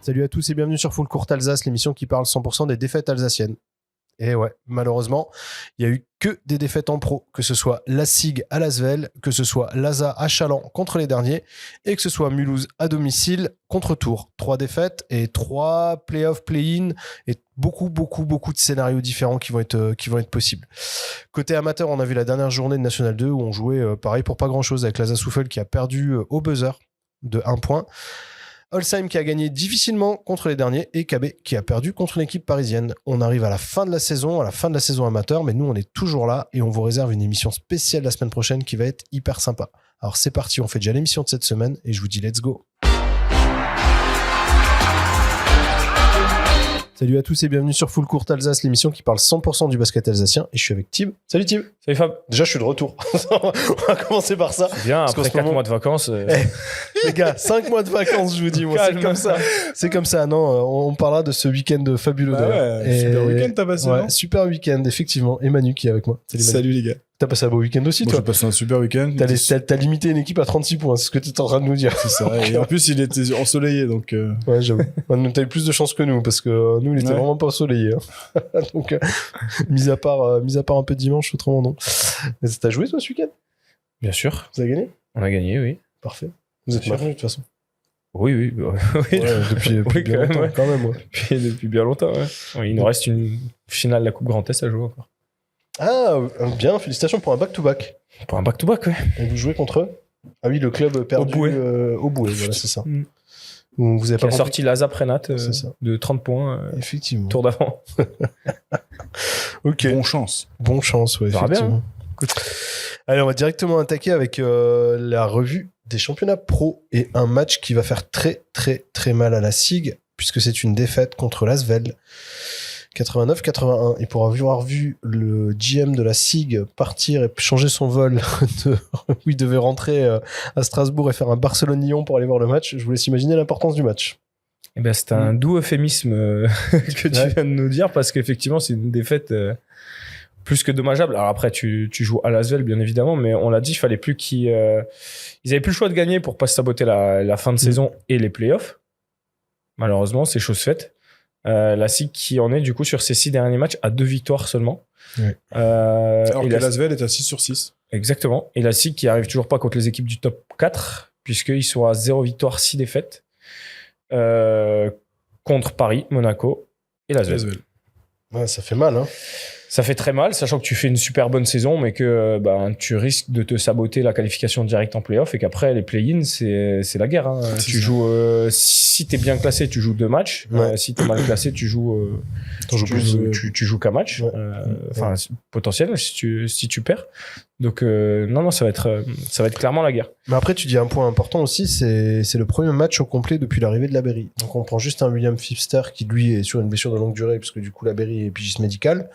Salut à tous et bienvenue sur Full Court Alsace, l'émission qui parle 100% des défaites alsaciennes. Et ouais, malheureusement, il n'y a eu que des défaites en pro, que ce soit la SIG à Lasvel, que ce soit l'ASA à Chaland contre les derniers, et que ce soit Mulhouse à domicile contre Tours. 3 défaites et 3 play-off, play-in, et beaucoup de scénarios différents qui vont être possibles. Côté amateur, on a vu la dernière journée de National 2 où on jouait pareil pour pas grand-chose avec l'ASA Souffel qui a perdu au buzzer de 1 point. Holsheim qui a gagné difficilement contre les derniers et KB qui a perdu contre une équipe parisienne. On arrive à la fin de la saison amateur, mais nous on est toujours là et on vous réserve une émission spéciale la semaine prochaine qui va être hyper sympa. Alors c'est parti, on fait déjà l'émission de cette semaine et je vous dis let's go. Salut à tous et bienvenue sur Full Court Alsace, l'émission qui parle 100% du basket alsacien. Et je suis avec Tib. Salut Tib. Salut Fab. Déjà, je suis de retour. On va commencer par ça. C'est bien, après 4 mois de vacances. Les gars, 5 mois de vacances, je vous dis. Moi, c'est comme ça. C'est comme ça. Non, on parlera de ce week-end fabuleux. Bah ouais, super week-end t'as passé. Ouais, super week-end, effectivement. Et Manu qui est avec moi. Salut les gars. T'as passé un beau week-end aussi, toi? J'ai passé un super week-end. T'as limité une équipe à 36 points, c'est ce que t'es en train de nous dire. C'est ça. Et en plus, il était ensoleillé, donc. Ouais, j'avoue. T'as eu plus de chance que nous, parce que nous, il était vraiment pas ensoleillé. Hein. Donc, mis à part un peu dimanche, autrement non. Mais t'as joué, toi, ce week-end? Bien sûr. Vous avez gagné? On a gagné, oui. Parfait. Vous êtes maintenus, de toute façon. Oui. Ouais, depuis bien longtemps, ouais. Quand même, ouais. Depuis bien longtemps, ouais. Oui, il nous reste une finale de la Coupe Grand Est à jouer encore. Ah, bien, félicitations pour un back-to-back. Pour un back-to-back, ouais. Et vous jouez contre eux? Ah oui, le club perdu au Bouet, voilà, c'est ça. Vous avez qui a sorti l'ASA Prénat de 30 points. Effectivement. Tour d'avant. Ok. Bon chance, ouais, effectivement. Bien. Allez, on va directement attaquer avec la revue des championnats pro et un match qui va faire très mal à la SIG, puisque c'est une défaite contre l'Asvel. 89-81. Et pour avoir vu le GM de la SIG partir et changer son vol où il devait rentrer à Strasbourg et faire un Barcelone-Lyon pour aller voir le match, je vous laisse imaginer l'importance du match. Eh ben, c'est un doux euphémisme que tu viens de nous dire, parce qu'effectivement, c'est une défaite plus que dommageable. Alors après, tu joues à l'Asvel, bien évidemment, mais on l'a dit, il fallait plus ils avaient plus le choix de gagner pour pas se saboter la fin de saison et les playoffs. Malheureusement, c'est chose faite. La SIG qui en est du coup sur ses 6 derniers matchs à 2 victoires seulement. Oui. Alors que l'Asvel est à 6 sur 6. Exactement. Et la SIG qui arrive toujours pas contre les équipes du top 4, puisqu'ils sont à 0 victoire, 6 défaites contre Paris, Monaco et l'Asvel. Ouais, ça fait mal, hein. Ça fait très mal, sachant que tu fais une super bonne saison, mais que tu risques de te saboter la qualification directe en play-off et qu'après, les play-in, c'est la guerre. Hein. Tu joues, si t'es bien classé, tu joues 2 matchs. Ouais. Si t'es mal classé, tu joues joues qu'un match. Ouais. Potentiel si tu perds. Donc, non, ça va être clairement la guerre. Mais après, tu dis un point important aussi, c'est le premier match au complet depuis l'arrivée de la Berry. Donc, on prend juste un William Fipster qui, lui, est sur une blessure de longue durée, puisque du coup, la Berry est pigiste médical.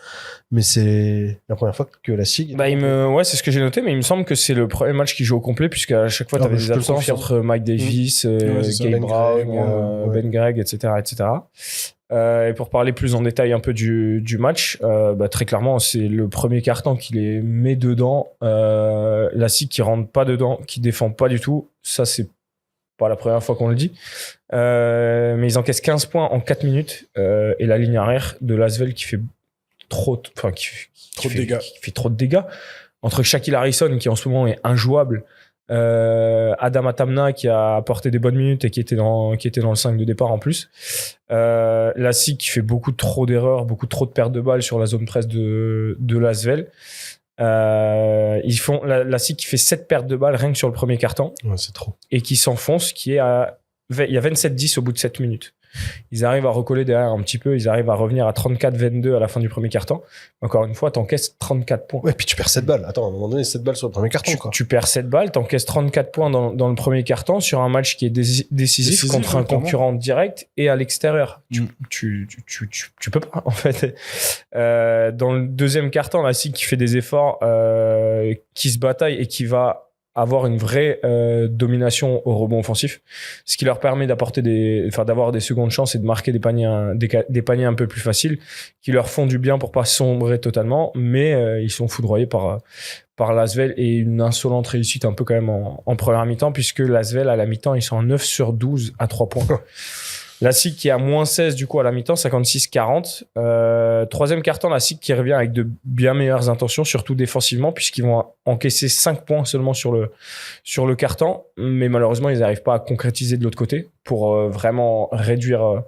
Mais c'est la première fois que la SIG... Ouais, c'est ce que j'ai noté, mais il me semble que c'est le premier match qui joue au complet, puisqu'à chaque fois, tu avais des absences entre Mike Davis, Gabe Brown, Ben Gregg, etc. Et pour parler plus en détail un peu du match, très clairement, c'est le premier quart-temps qui les met dedans. La SIG qui rentre pas dedans, qui défend pas du tout. Ça, c'est pas la première fois qu'on le dit. Mais ils encaissent 15 points en 4 minutes. Et la ligne arrière de l'Asvel qui fait trop de dégâts. Entre Shaquille Harrison, qui en ce moment est injouable, Adam Atamna qui a apporté des bonnes minutes et qui était dans le 5 de départ en plus. La SIG qui fait beaucoup trop d'erreurs, beaucoup trop de pertes de balles sur la zone presse de l'Asvel. Ils font la SIG qui fait 7 pertes de balles rien que sur le premier quart-temps. Ouais, c'est trop. Et qui s'enfonce, il y a 27-10 au bout de 7 minutes. Ils arrivent à recoller derrière un petit peu, ils arrivent à revenir à 34-22 à la fin du premier quart-temps. Encore une fois, t'encaisses 34 points. Ouais, puis tu perds 7 balles. Attends, à un moment donné, 7 balles sur le premier quart-temps, quoi. Tu perds 7 balles, t'encaisses 34 points dans le premier quart-temps sur un match qui est décisif contre un concurrent direct et à l'extérieur. Tu peux pas, en fait. Dans le deuxième quart-temps, la SIG qui fait des efforts, qui se bataille et qui va avoir une vraie domination au rebond offensif, ce qui leur permet d'avoir des secondes chances et de marquer des paniers un peu plus faciles, qui leur font du bien pour pas sombrer totalement, mais ils sont foudroyés par l'Asvel et une insolente réussite un peu quand même en première mi-temps, puisque l'Asvel à la mi-temps ils sont en 9 sur 12 à 3 points. La SIG qui est à moins 16 du coup à la mi-temps, 56-40. Troisième quart-temps, la SIG qui revient avec de bien meilleures intentions, surtout défensivement, puisqu'ils vont encaisser 5 points seulement sur le quart-temps. Mais malheureusement, ils n'arrivent pas à concrétiser de l'autre côté pour vraiment réduire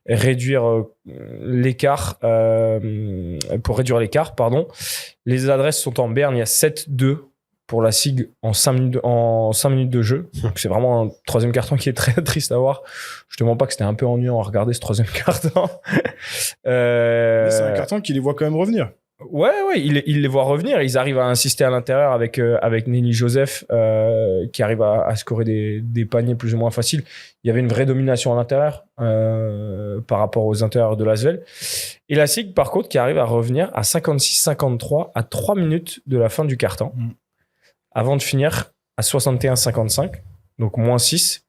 l'écart. Pour réduire l'écart, pardon. Les adresses sont en berne, il y a 7-2 pour la SIG en 5 minutes de jeu. Donc c'est vraiment un troisième carton qui est très triste à voir. Je te mens pas que c'était un peu ennuyant à regarder ce troisième carton. Mais c'est un carton qui les voit quand même revenir. Ouais, il les voit revenir. Ils arrivent à insister à l'intérieur avec Nelly Joseph qui arrive à scorer des paniers plus ou moins faciles. Il y avait une vraie domination à l'intérieur par rapport aux intérieurs de l'Asvel. Et la SIG, par contre, qui arrive à revenir à 56-53 à 3 minutes de la fin du quart-temps. Avant de finir à 61-55, donc moins 6.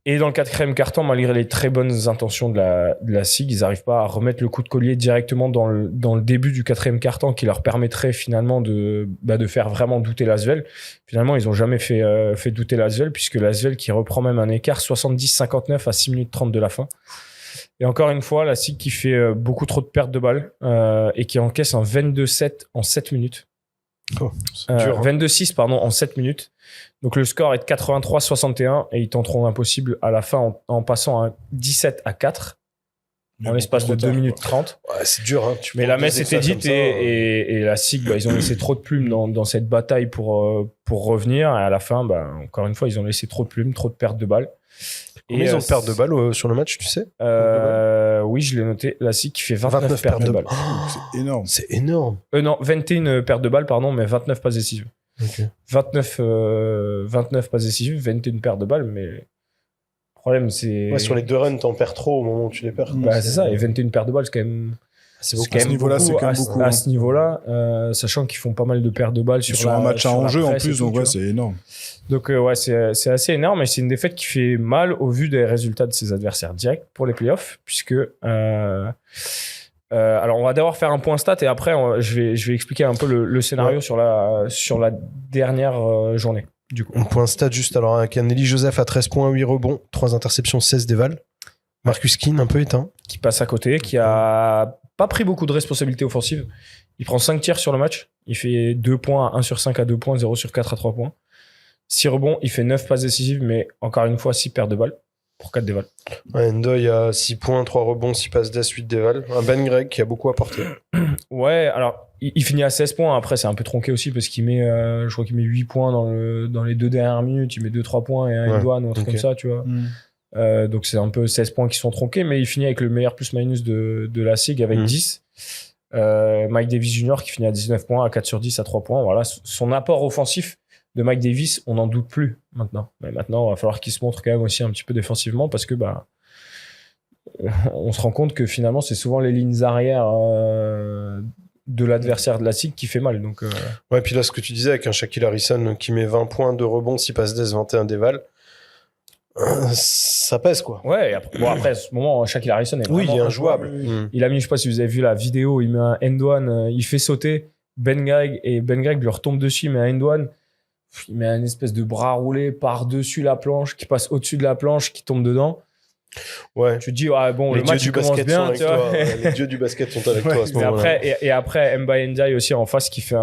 Et dans le quatrième quart-temps, malgré les très bonnes intentions de la SIG, ils n'arrivent pas à remettre le coup de collier directement dans le début du quatrième quart-temps qui leur permettrait finalement de faire vraiment douter l'Asvel. Finalement, ils n'ont jamais fait douter l'Asvel, puisque l'Asvel qui reprend même un écart 70-59 à 6 minutes 30 de la fin. Et encore une fois, la SIG qui fait beaucoup trop de pertes de balles et qui encaisse un 22-7 en 7 minutes. Oh, dur, 22-6 pardon, en 7 minutes. Donc le score est de 83-61 et ils tenteront l'impossible à la fin en passant à 17-4 en l'espace de 2 minutes 30. Ouais, c'est dur. Hein. Mais la messe était dite et la SIG, ils ont laissé trop de plumes dans cette bataille pour revenir. Et à la fin, encore une fois, ils ont laissé trop de plumes, trop de pertes de balles. Combien ils ont de pertes de balles sur le match, tu sais Oui, je l'ai noté. La SIG qui fait 29 pertes de balles. C'est énorme. C'est énorme. Non, 21 pertes de balles, pardon, mais 29 passes décisives. Okay. 29 passes décisives, 21 pertes de balles, mais le problème, c'est... Ouais, sur les 2 runs, t'en perds trop au moment où tu les perds. C'est ça, et 21 pertes de balles, c'est quand même... C'est beaucoup. Quand même à ce niveau-là, beaucoup, c'est quand même beaucoup. À ce niveau-là, sachant qu'ils font pas mal de pertes de balles sur un match à enjeu en plus, donc ouais, c'est énorme. Donc ouais, c'est assez énorme et c'est une défaite qui fait mal au vu des résultats de ses adversaires directs pour les playoffs, puisque alors on va d'abord faire un point stat et après je vais expliquer un peu le scénario sur la dernière journée. Du coup. Un point stat juste alors avec Nelly Joseph à 13 points, 8 rebonds, 3 interceptions, 16 dévals. Marcus Keane un peu éteint. Qui passe à côté, qui a pas pris beaucoup de responsabilités offensives. Il prend 5 tirs sur le match. Il fait 2 points, 1 sur 5 à 2 points, 0 sur 4 à 3 points. 6 rebonds, il fait 9 passes décisives, mais encore une fois, 6 pertes de balles pour 4 dévals. Ouais, Ndoye a 6 points, 3 rebonds, 6 passes d'ess, 8 dévals. Un Ben Gregg qui a beaucoup apporté. Ouais, alors il finit à 16 points. Après, c'est un peu tronqué aussi parce qu'il met, je crois qu'il met 8 points dans les 2 dernières minutes. Il met 2-3 points et un douane ou un truc comme ça, tu vois. Donc c'est un peu 16 points qui sont tronqués, mais il finit avec le meilleur plus-minus de la SIG avec 10. Mike Davis Jr. qui finit à 19 points, à 4 sur 10, à 3 points. Voilà, son apport offensif de Mike Davis, on n'en doute plus maintenant. Mais maintenant, il va falloir qu'il se montre quand même aussi un petit peu défensivement parce que on se rend compte que finalement, c'est souvent les lignes arrière de l'adversaire de la SIG qui fait mal. Donc, ouais, puis là, ce que tu disais avec un Shaquille Harrison qui met 20 points, 2 rebonds, 6 passes d'ess, 21 dévals. Ça pèse quoi. Ouais, après à ce moment, Shaquille Harrison est oui, il est injouable. Il a mis, je sais pas si vous avez vu la vidéo, il met un end-one, il fait sauter Ben Gregg et Ben Gregg lui retombe dessus, il met un end-one, il met un espèce de bras roulé par-dessus la planche, qui passe au-dessus de la planche, qui tombe dedans. Ouais. Tu te dis, bon, les le match du commence basket bien, sont avec toi. Les dieux du basket sont avec toi à ce moment-là. Et après, Mba Ndiaye aussi en face qui fait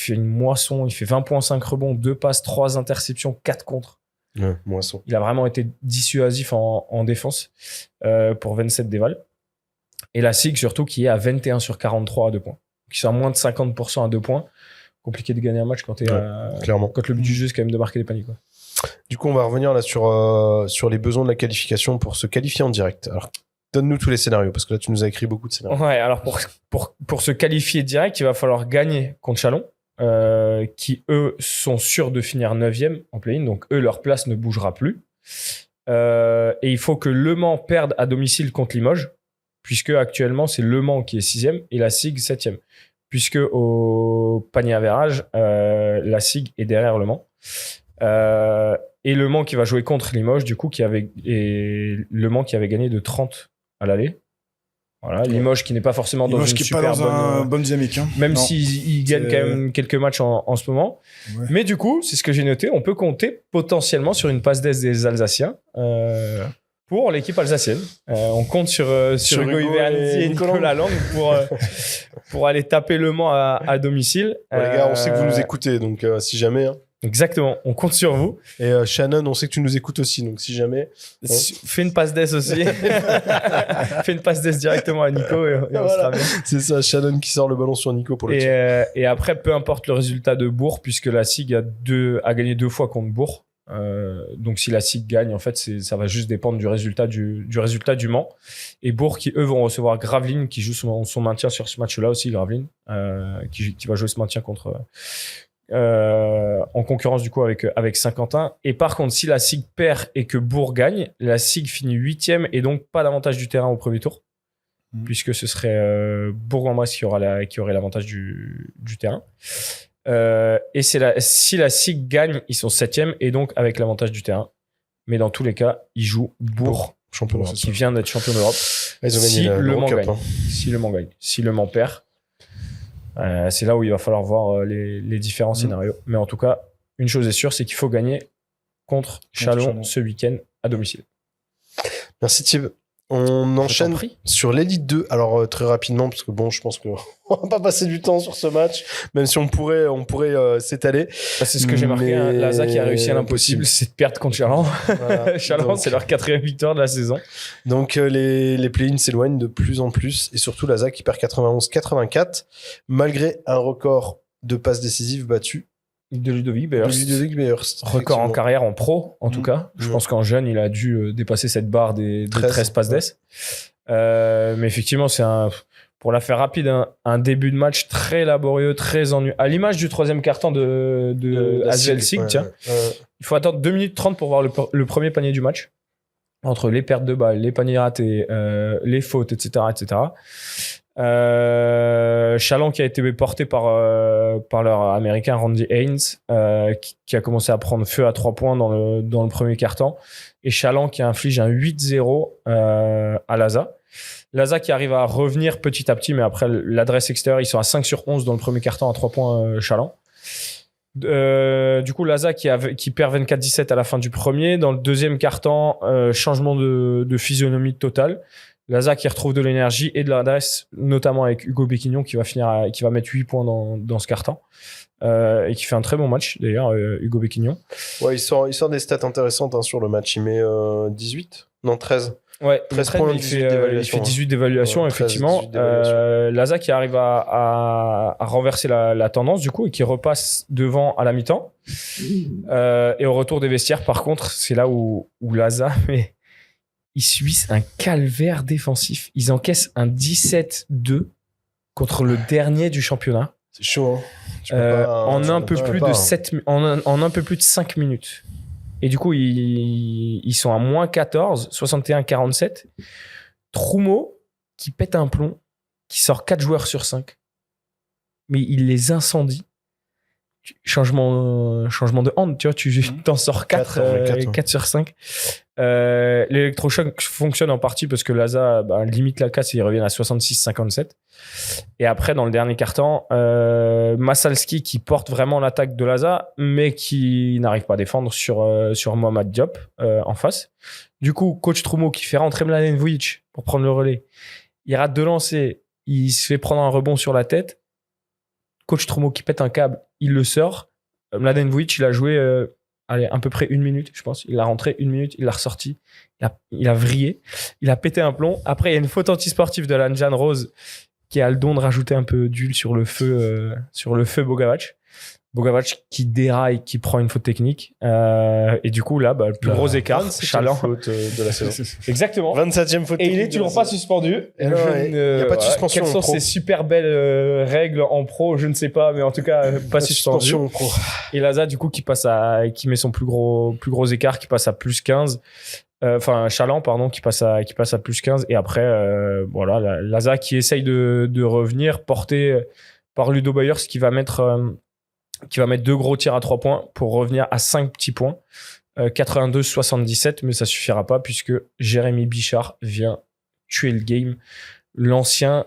une moisson, il fait 20.5 rebonds, 2 passes, 3 interceptions, 4 contre. Ouais, moisson. Il a vraiment été dissuasif en défense pour 27 dévals. Et la SIG surtout qui est à 21 sur 43 à 2 points. Qui sont à moins de 50% à 2 points. Compliqué de gagner un match quand clairement. Quand le but du jeu c'est quand même de marquer des paniers, quoi. Du coup, on va revenir là sur les besoins de la qualification pour se qualifier en direct. Alors, donne-nous tous les scénarios parce que là, tu nous as écrit beaucoup de scénarios. Ouais, alors pour se qualifier direct, il va falloir gagner contre Chalon. Qui eux sont sûrs de finir 9e en play-in, donc eux leur place ne bougera plus et il faut que Le Mans perde à domicile contre Limoges puisque actuellement c'est Le Mans qui est 6e et la SIG 7e puisque au panier average la SIG est derrière Le Mans et Le Mans qui va jouer contre Limoges du coup Le Mans qui avait gagné de 30 à l'aller. Voilà, Limoges qui n'est pas forcément dans une super bonne dynamique. Hein. Même s'il gagne quand même quelques matchs en ce moment. Ouais. Mais du coup, c'est ce que j'ai noté, on peut compter potentiellement sur une passe d'ess des Alsaciens pour l'équipe alsacienne. On compte sur Hugo Iverdi et Nicolas Lang pour aller taper Le Mans à domicile. Les gars, on sait que vous nous écoutez, donc si jamais... Hein. Exactement, on compte sur vous. Et Shannon, on sait que tu nous écoutes aussi, donc si jamais... Fais une passe d'ess aussi. Fais une passe d'ess directement à Nico et on sera bien. C'est ça, Shannon qui sort le ballon sur Nico pour le tir. Et après, peu importe le résultat de Bourg, puisque la SIG a gagné 2 fois contre Bourg. Donc si la SIG gagne, en fait, ça va juste dépendre du résultat du Mans. Et Bourg, qui eux vont recevoir Gravelines, qui joue son maintien sur ce match-là aussi, Gravelines, qui va jouer ce maintien contre... en concurrence du coup avec Saint-Quentin. Et par contre, si la SIG perd et que Bourg gagne, la SIG finit 8e et donc pas d'avantage du terrain au premier tour, puisque ce serait Bourg-en-Bresse qui aurait l'avantage du terrain. Et si la SIG gagne, ils sont 7e et donc avec l'avantage du terrain. Mais dans tous les cas, ils jouent Bourg, qui vient d'être champion d'Europe. Ils ont gagné le Mans Cup, gagne. Si le Mans gagne. Si le Mans perd, c'est là où il va falloir voir les différents scénarios. Mais en tout cas, une chose est sûre, c'est qu'il faut gagner contre Châlons ce week-end à domicile. Merci Thib. On enchaîne sur l'Elite 2. Alors très rapidement, parce que bon, je pense qu'on va pas passer du temps sur ce match, même si on pourrait s'étaler. C'est ce que j'ai marqué. Hein. L'ASA qui a réussi à l'impossible, c'est de perdre contre Châlons. Voilà. Châlons, c'est leur 4e victoire de la saison. Donc les play-ins s'éloignent de plus en plus, et surtout l'ASA qui perd 91-84, malgré un record de passes décisives battues. De Ludovic Beerst. Record en carrière en pro, en tout cas. Je pense qu'en jeune, il a dû dépasser cette barre des 13 passes d'ess. Mais effectivement, c'est pour la faire rapide, un début de match très laborieux, très ennuyeux. À l'image du 3e quart-temps de Asvel SIG, tiens. Il faut attendre 2 minutes 30 pour voir le premier panier du match. Entre les pertes de balles, les paniers ratés, les fautes, etc., etc. Châlons qui a été porté par leur américain Randy Haynes, qui a commencé à prendre feu à 3 points dans le premier quart-temps, et Châlons qui inflige un 8-0 à l'ASA. L'ASA qui arrive à revenir petit à petit, mais après l'adresse extérieure, ils sont à 5 sur 11 dans le premier quart-temps à 3 points Châlons. Du coup, l'ASA qui perd 24-17 à la fin du premier. Dans le deuxième quart-temps, changement de physionomie totale. L'ASA qui retrouve de l'énergie et de l'adresse, notamment avec Hugo Béquignon qui va mettre 8 points dans ce quart-temps. Et qui fait un très bon match d'ailleurs, Hugo Béquignon. Ouais, il sort des stats intéressantes sur le match. Il met 18 Non, 13. Ouais, 13 points, il fait 18 d'évaluation, effectivement. L'ASA qui arrive à renverser la tendance, du coup, et qui repasse devant à la mi-temps. Et au retour des vestiaires, par contre, c'est là où l'ASA, mais ils subissent un calvaire défensif. Ils encaissent un 17-2 contre le dernier du championnat. C'est chaud, hein. En un peu plus de 5 minutes. Et du coup, ils sont à moins 14, 61-47. Troumeau, qui pète un plomb, qui sort 4 joueurs sur 5. Mais il les incendie. Changement de hand, tu vois, tu t'en sors 4 sur 5. L'électrochoc fonctionne en partie parce que l'ASA limite la casse et ils reviennent à 66-57. Et après, dans le dernier quart-temps, Masalski qui porte vraiment l'attaque de l'ASA, mais qui n'arrive pas à défendre sur Mohamed Diop en face. Du coup, coach Troumeau qui fait rentrer Mladen Vujic pour prendre le relais. Il rate de lancer, il se fait prendre un rebond sur la tête. Coach Troumeau qui pète un câble, il le sort. Mladen Vujic, il a joué à peu près 1 minute, je pense. Il l'a rentré 1 minute, il l'a ressorti. Il a vrillé. Il a pété un plomb. Après, il y a une faute antisportive de Lanjan Rose qui a le don de rajouter un peu d'huile sur le feu Bogavac. Bogavac qui déraille, qui prend une faute technique. Et du coup, là, le plus gros écart. Châlons. Faute de la saison. Exactement. 27e faute technique. Et il est toujours pas suspendu. Il n'y a pas de suspension. Quelles sont ces super belles règles en pro? Je ne sais pas, mais en tout cas, pas suspendu. Et Laza, du coup, qui met son plus gros écart, qui passe à plus 15. Châlons, pardon, qui passe à plus 15. Et après, voilà, Laza qui essaye de revenir, porté par Ludo Bayers, qui va mettre 2 gros tirs à 3 points pour revenir à 5 petits points. 82-77, mais ça suffira pas puisque Jérémy Bichard vient tuer le game. L'ancien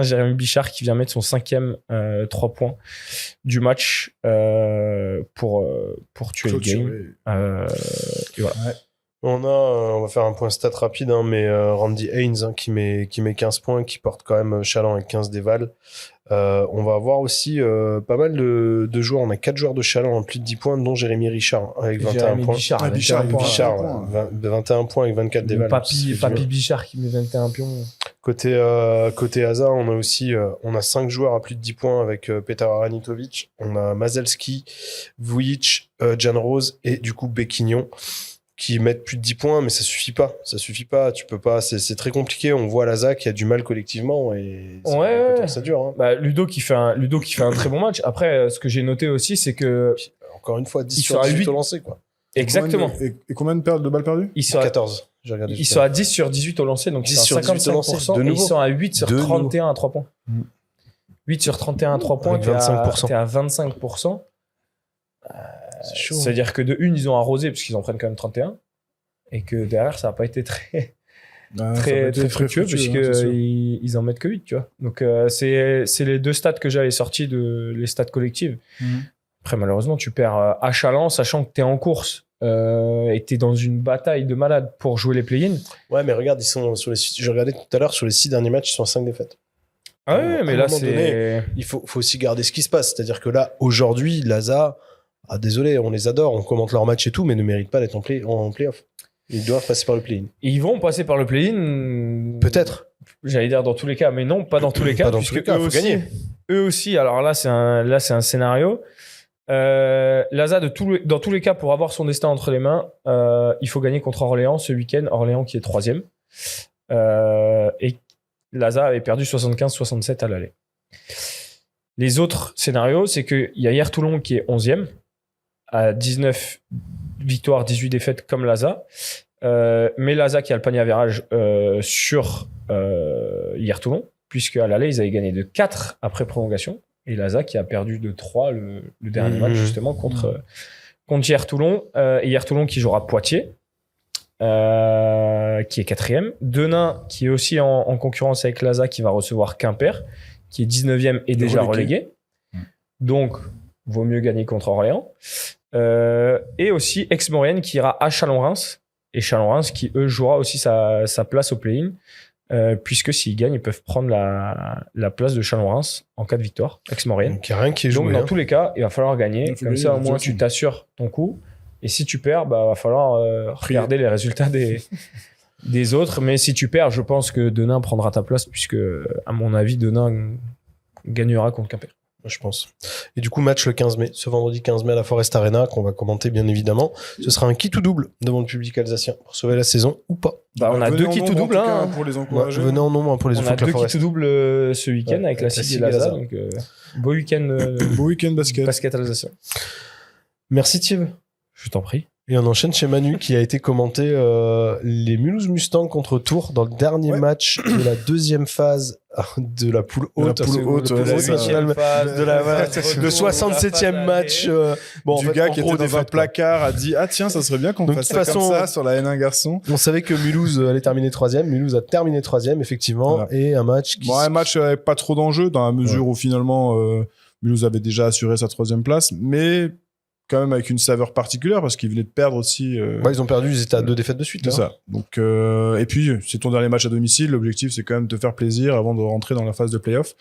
Jérémy Bichard qui vient mettre son 5e 3 points du match pour tuer le game. Et voilà. On va faire un point stat rapide, mais Randy Haynes qui met 15 points, qui porte quand même Chaland avec 15 déval. On va avoir aussi pas mal de joueurs. On a 4 joueurs de Chaland en plus de 10 points, dont Jérémy Richard avec 21 points. Bichard, 21 points avec 24 déval. Papy Bichard qui met 21 pions. Côté Asa, on a aussi 5 joueurs à plus de 10 points avec Petar Aranitovic. On a Mazelski, Vujic, Jan Rose et du coup Béquignon qui mettent plus de 10 points, mais ça suffit pas. Tu peux pas. C'est très compliqué. On voit Laza qui a du mal collectivement et ça dure. Hein. Bah, Ludo qui fait un très bon match. Après, ce que j'ai noté aussi, c'est que encore une fois, 10 sur 18 au lancer, quoi. Exactement. Et combien de balles perdues? Ils sont à 14. Ils sont à 10 sur 18 au lancer, donc 10 sur 55%. Et ils sont à 8 sur 31 à 3 points. 8 sur 31 à 3 points, t'es à 25%. C'est chaud. C'est-à-dire que de une, ils ont arrosé, parce qu'ils en prennent quand même 31, et que derrière, ça n'a pas été très fructueux, puisqu'ils en mettent que 8, tu vois. Donc, c'est les 2 stats que j'avais sortis les stats collectives. Après, malheureusement, tu perds à Chaland, sachant que tu es en course et tu es dans une bataille de malade pour jouer les play-in. Ouais, mais regarde, je regardais tout à l'heure, sur les 6 derniers matchs, ils sont à 5 défaites. Ah ouais, mais là, c'est... Il faut aussi garder ce qui se passe. C'est-à-dire que là, aujourd'hui, Laza... Ah, désolé, on les adore, on commente leur match et tout, mais ne méritent pas d'être en play-off. Ils doivent passer par le play-in. Ils vont passer par le play-in. Peut-être. J'allais dire dans tous les cas, mais non, pas dans tous les cas. Pas dans tous les cas, il faut gagner. Eux aussi, alors là, c'est un scénario. Laza, dans tous les cas, pour avoir son destin entre les mains, il faut gagner contre Orléans ce week-end. Orléans qui est 3e. Et Laza avait perdu 75-67 à l'aller. Les autres scénarios, c'est qu'il y a hier Toulon qui est 11e, à 19 victoires, 18 défaites comme Laza. Mais Laza qui a le panier average sur hier Toulon, puisque à l'aller, ils avaient gagné de 4 après prolongation. Et Laza qui a perdu de 3 le dernier match, justement, contre hier Toulon. Et hier Toulon qui jouera Poitiers, qui est 4e. Denain qui est aussi en concurrence avec Laza, qui va recevoir Quimper, qui est 19e et déjà relégué. Donc, vaut mieux gagner contre Orléans. Et aussi Aix-Maurienne qui ira à Chalon-Reims. Et Chalon-Reims qui, eux, jouera aussi sa place au play-in. Puisque s'ils gagnent, ils peuvent prendre la place de Chalon-Reims en cas de victoire. Aix-Maurienne. Donc, il n'y a rien qui est joué. Donc, dans tous les cas, il va falloir gagner. Comme ça, au moins, tu t'assures ton coup. Et si tu perds, il va falloir regarder les résultats des autres. Mais si tu perds, je pense que Denain prendra ta place, puisque, à mon avis, Denain gagnera contre Quimper. Je pense. Et du coup, match le 15 mai, ce vendredi 15 mai à la Forest Arena, qu'on va commenter bien évidemment. Ce sera un kit ou double devant le public alsacien pour sauver la saison ou pas. On a 2 kits ou double pour les encourager. Venez en nombre pour les encourager. On a 2 kits ou double ce week-end avec la SIG et Laza. Donc, beau week-end basket alsacien. Merci Thib. Je t'en prie. Et on enchaîne chez Manu qui a été commenté les Mulhouse Mustangs contre Tours dans le dernier match de la 2e phase de la poule haute. De 67e match. Du gars qui était dans un placard a dit « Ah tiens, ça serait bien qu'on fasse ça comme ça sur la N1 garçon. » On savait que Mulhouse allait terminer 3e. Mulhouse a terminé 3e, effectivement. Voilà. Et un match qui... un match avec pas trop d'enjeux dans la mesure où finalement Mulhouse avait déjà assuré sa 3e place. Mais... quand même avec une saveur particulière parce qu'ils venaient de perdre aussi. Ils ont perdu, ils étaient à 2 défaites de suite. C'est ça. Donc, et puis, c'est ton dernier match à domicile. L'objectif, c'est quand même de te faire plaisir avant de rentrer dans la phase de play-off.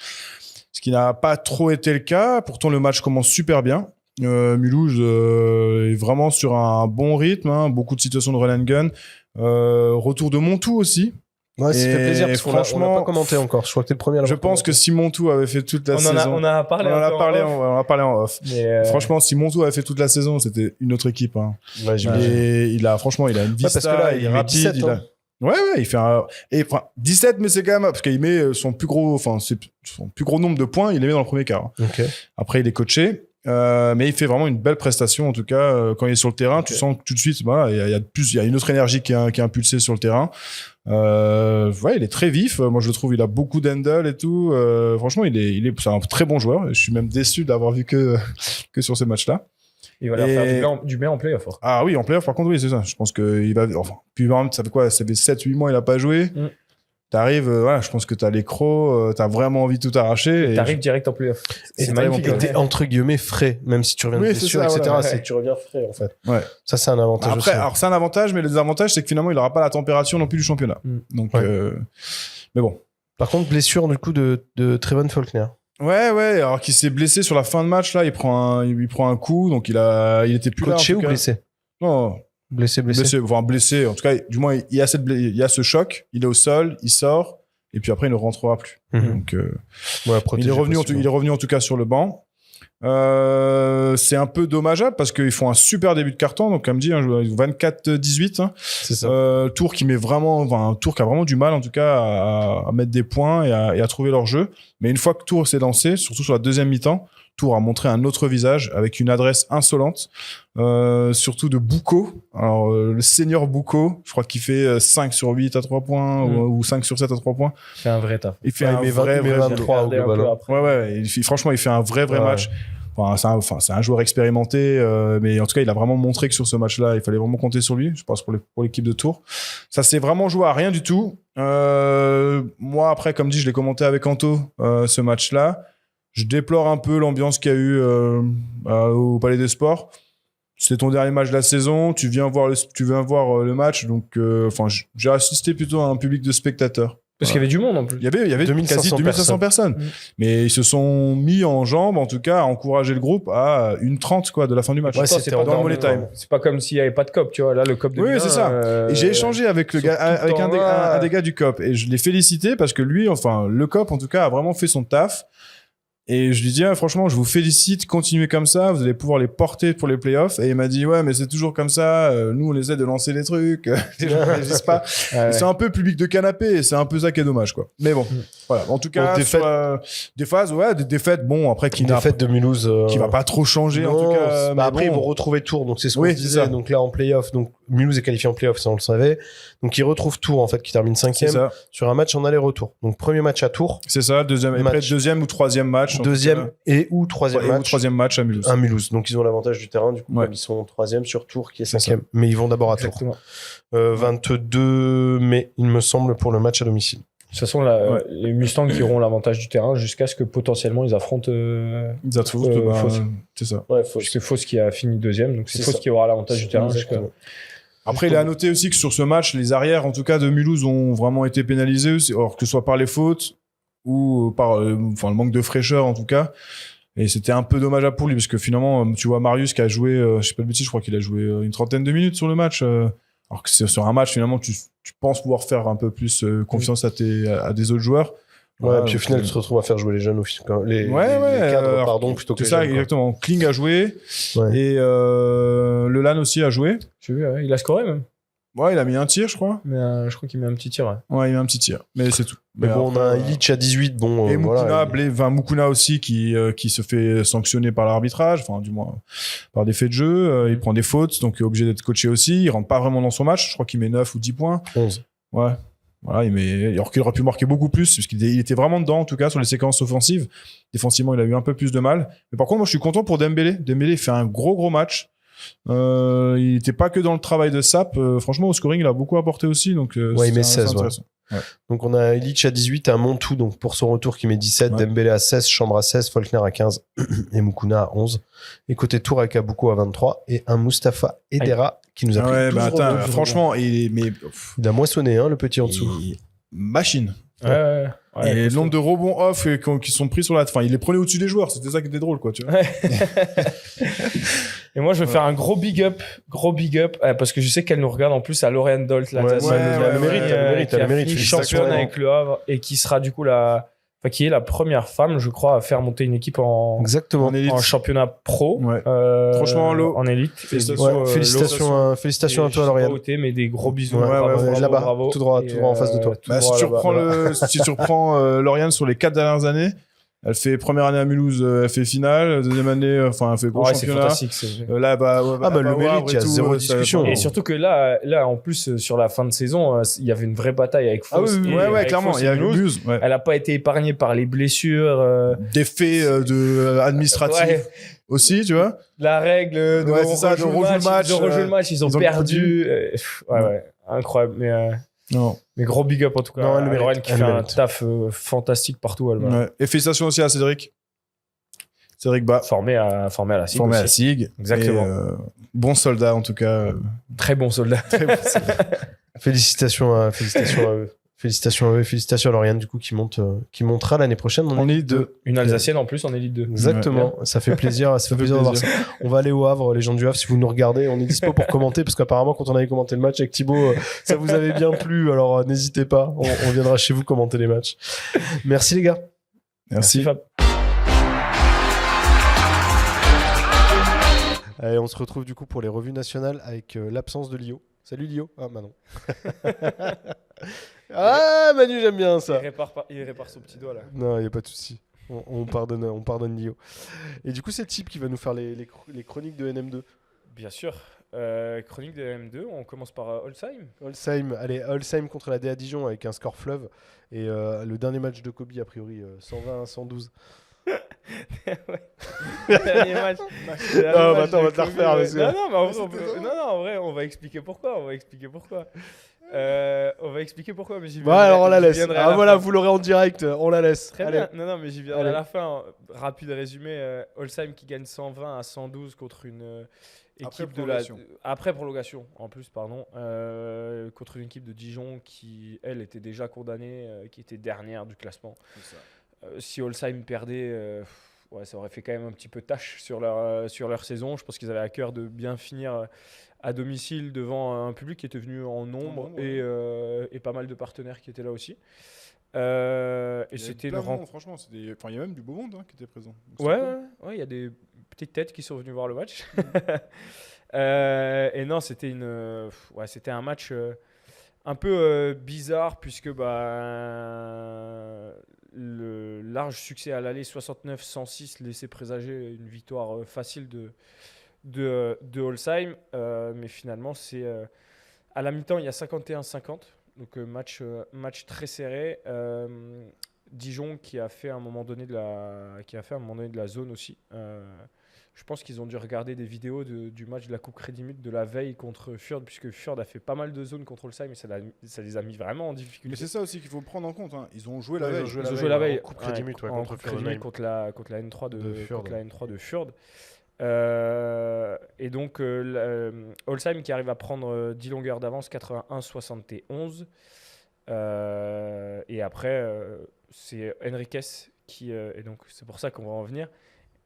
Ce qui n'a pas trop été le cas. Pourtant, le match commence super bien. Mulhouse est vraiment sur un bon rythme. Beaucoup de situations de run and gun. Retour de Montou aussi. Ouais, ça fait plaisir parce qu'on n'a pas commenté encore. Je crois que t'es le premier à l'avoir. Je pense que si Montou avait fait toute la saison. On a parlé en off. Mais franchement, si Montou avait fait toute la saison, c'était une autre équipe. Hein. Ouais, il a une vista, parce que là, il est rapide. 17, Ouais, il fait 17, mais c'est quand même, parce qu'il met son plus gros nombre de points, il les met dans le premier quart. Okay. Après, il est coaché. Mais il fait vraiment une belle prestation, en tout cas, quand il est sur le terrain, tu sens que tout de suite, il y a une autre énergie qui est impulsée sur le terrain. Il est très vif. Moi, je le trouve, il a beaucoup d'handle et tout. Franchement, c'est un très bon joueur. Je suis même déçu de l'avoir vu que sur ce match-là. Il va leur faire du bien en play-off. Ah oui, en play-off, par contre, oui, c'est ça. Je pense qu'il va, puis ça fait quoi? Ça fait 7-8 mois, il a pas joué. T'arrives, voilà, je pense que t'as les crocs, t'as vraiment envie de tout arracher. T'arrives direct en playoff. C'est magnifique. Et t'es entre guillemets frais, même si tu reviens de blessure, etc. Voilà, tu reviens frais, en fait. Ouais. Ça, c'est un avantage Après, aussi. alors c'est un avantage, mais le désavantage, c'est que finalement, il n'aura pas la température non plus du championnat. Donc, mais bon. Par contre, blessure, du coup, de Trevon Faulkner. Ouais, alors qu'il s'est blessé sur la fin de match, là, il prend un coup, donc il était plus coaché là. ou blessé? Non. Blessé. Enfin, blessé. En tout cas, du moins, il y a ce choc, il est au sol, il sort, et puis après, il ne rentrera plus. Donc, il est revenu en tout cas sur le banc. C'est un peu dommageable parce qu'ils font un super début de carton, donc comme dit, 24-18. Hein. C'est ça. Tour qui a vraiment du mal en tout cas à mettre des points et à trouver leur jeu. Mais une fois que Tour s'est lancé, surtout sur la deuxième mi-temps, Tour a montré un autre visage avec une adresse insolente, surtout de Boucault. Alors le senior Boucault, je crois qu'il fait 5 sur 8 à 3 points ou 5 sur 7 à 3 points. Il fait un vrai taf. Il fait un vrai 23 au global. Ouais, franchement, il fait un vrai match. Enfin, c'est un joueur expérimenté, mais en tout cas, il a vraiment montré que sur ce match-là, il fallait vraiment compter sur lui, je pense, pour l'équipe de Tours. Ça s'est vraiment joué à rien du tout. Moi, après, comme dit, je l'ai commenté avec Anto, ce match-là. Je déplore un peu l'ambiance qu'il y a eu au Palais des Sports. C'est ton dernier match de la saison, tu viens voir le match, donc j'ai assisté plutôt à un public de spectateurs. Parce qu'il y avait du monde en plus. Il y avait quasi 2500 personnes. Mais ils se sont mis en jambes, en tout cas, à encourager le groupe à 1:30 quoi, de la fin du match. Ouais, c'était pas dans le money time. C'est pas comme s'il y avait pas de COP, tu vois. Là, le COP de Oui, c'est ça. Et j'ai échangé avec un des gars du COP et je l'ai félicité parce que lui, le COP, en tout cas, a vraiment fait son taf. Et je lui dis, franchement, je vous félicite, continuez comme ça, vous allez pouvoir les porter pour les playoffs. Et il m'a dit, ouais, mais c'est toujours comme ça, nous, on essaie de lancer des trucs, les gens ne réagissent pas. C'est un peu public de canapé, et c'est un peu ça qui est dommage, quoi. Mais bon, voilà. En tout cas, des phases, des défaites, bon, après, de Mulhouse, qui va pas trop changer, en tout cas. Bah après, ils vont retrouver Tours, donc c'est ce qu'on disait. Donc là, en playoff, donc Mulhouse est qualifié en playoff, ça on le savait. Donc ils retrouvent Tours, en fait, qui termine 5e sur un match en aller-retour. Donc premier match à Tours. C'est ça, deuxième ou troisième match. Deuxième ou troisième match à Mulhouse. Donc ils ont l'avantage du terrain, du coup, comme ils sont troisième sur Tours, qui est 5e. Mais ils vont d'abord à Tours. 22 mai, il me semble, pour le match à domicile. De toute façon, les Mustangs qui auront l'avantage du terrain jusqu'à ce que potentiellement ils affrontent Fos. C'est ça. Ouais, c'est Fos qui a fini deuxième, donc c'est Fos qui aura l'avantage du terrain. Après, il est à noter aussi que sur ce match, les arrières, en tout cas de Mulhouse, ont vraiment été pénalisés, alors que ce soit par les fautes ou par le manque de fraîcheur, en tout cas. Et c'était un peu dommageable pour lui, parce que finalement, tu vois Marius qui a joué, je sais pas de bêtises, je crois qu'il a joué une trentaine de minutes sur le match. Alors que sur un match, finalement, tu penses pouvoir faire un peu plus confiance à des autres joueurs. Ouais, puis au final, tu te retrouves à faire jouer les jeunes, les cadres, pardon, plutôt que les jeunes. C'est ça, exactement. Kling a joué, et Le Lan aussi a joué. J'ai vu, il a scoré même. Ouais, il a mis un tir, je crois. Mais je crois qu'il met un petit tir. Ouais, il met un petit tir, mais c'est tout. Mais bon, on a un Illich à 18, bon. Et Mukuna aussi qui se fait sanctionner par l'arbitrage, enfin du moins par des faits de jeu. Il prend des fautes, donc il est obligé d'être coaché aussi. Il rentre pas vraiment dans son match. Je crois qu'il met 9 ou 10 points. 11. Ouais. Voilà, alors qu'il aurait pu marquer beaucoup plus, parce qu'il était vraiment dedans, en tout cas, sur les séquences offensives. Défensivement, il a eu un peu plus de mal. Mais par contre, moi, je suis content pour Dembélé. Dembélé fait un gros match. Il n'était pas que dans le travail de Sap. Franchement, au scoring, il a beaucoup apporté aussi. Donc, il met 16. Ouais. Donc, on a Illich à 18, un Montou, donc pour son retour, qui met 17, Dembélé à 16, Chambre à 16, Faulkner à 15 et Mukuna à 11. Et côté Tour, avec Abouko à 23 et un Mustafa Edera qui nous a pris 12 franchement, il a moissonné, le petit en dessous. Machine. Ouais, et le nombre de rebonds off qui sont pris sur la... Enfin, il les prenait au-dessus des joueurs. C'était ça qui était drôle, quoi, tu vois. Et moi, je veux faire un gros big up, parce que je sais qu'elle nous regarde en plus à Lorraine Dolt, elle le mérite, championne avec Le Havre, et qui sera du coup qui est la première femme, je crois, à faire monter une équipe en championnat pro. Ouais. Franchement, en élite. Félicitations à toi, Lauriane. Mais des gros bisous. Là-bas, bravo. Tout droit en face de toi. Si tu reprends Lauriane sur les 4 dernières années, elle fait première année à Mulhouse, elle fait finale, deuxième année, elle fait gros championnat. C'est fantastique. Là, le mérite, il y a zéro discussion. Et surtout que là, en plus, sur la fin de saison, il y avait une vraie bataille avec Fos. Clairement. Il y a Mulhouse. Elle a pas été épargnée par les blessures. Des faits administratifs aussi, tu vois. La règle de rejouer le match, ils ont perdu. Incroyable. Mais Non. Mais gros big up en tout cas. Non, elle Lorraine qui fait un taf fantastique partout. Ouais. Et félicitations aussi à Cédric Bas. Formé à la SIG. Formé à la SIG. Exactement. Et, bon soldat en tout cas. Très bon soldat. Félicitations à eux. Félicitations à eux et félicitations à Lauriane, du coup, qui montera l'année prochaine en Élite 2. Une Alsacienne en plus en Élite 2. Exactement. Ouais. Ça fait plaisir. Ça fait plaisir de voir ça. On va aller au Havre, les gens du Havre, si vous nous regardez. On est dispo pour commenter, parce qu'apparemment, quand on avait commenté le match avec Thibaut, ça vous avait bien plu. Alors, n'hésitez pas. On viendra chez vous commenter les matchs. Merci, les gars. Merci Fab. Allez, on se retrouve du coup pour les revues nationales avec l'absence de Lio. Salut Lio. Ah, Manon. Ah, Manu, j'aime bien ça. Il répare son petit doigt là. Non, il n'y a pas de souci. On pardonne Lio. Et du coup, c'est Type qui va nous faire les chroniques de NM2. Bien sûr. Chronique de NM2, on commence par Holsheim. Allez, Holsheim contre la DA Dijon avec un score fleuve. Et le dernier match de Kobe, a priori, 120-112. Dernier match. Non, attends, on va te la refaire. En vrai, on va expliquer pourquoi. Mais j'y viendrai. Alors on la laisse. Ah voilà, vous l'aurez en direct, on la laisse. Très bien. Non, mais j'y viendrai à la fin. Rapide résumé, Holsheim qui gagne 120-112 contre une équipe après prolongation en plus, pardon, contre une équipe de Dijon qui, elle, était déjà condamnée, qui était dernière du classement. C'est ça. Si Holsheim perdait, ça aurait fait quand même un petit peu tâche sur leur saison. Je pense qu'ils avaient à cœur de bien finir à domicile devant un public qui était venu en nombre et pas mal de partenaires qui étaient là aussi. Et c'était une rencontre. Franchement, il y a même du beau monde qui était présent. Il y a des petites têtes qui sont venues voir le match. Et non, c'était un match un peu bizarre puisque le large succès à l'aller 69-106 laissait présager une victoire facile de Holsheim, mais finalement c'est à la mi-temps il y a 51-50, donc match très serré. Dijon qui a fait à un moment donné de la zone aussi. Je pense qu'ils ont dû regarder des vidéos du match de la Coupe Crédit Mutuel de la veille contre Fürth, puisque Fürth a fait pas mal de zones contre Holsheim, et ça les a mis vraiment en difficulté. Mais c'est ça aussi qu'il faut prendre en compte. Ils ont joué la veille. Ils ont joué la veille. Coupe Crédit Mutuel contre la N3 de Fürth. Et donc, Holsheim qui arrive à prendre 10 longueurs d'avance, 81-71. Et après, c'est Henriquez qui... et donc, c'est pour ça qu'on va en venir.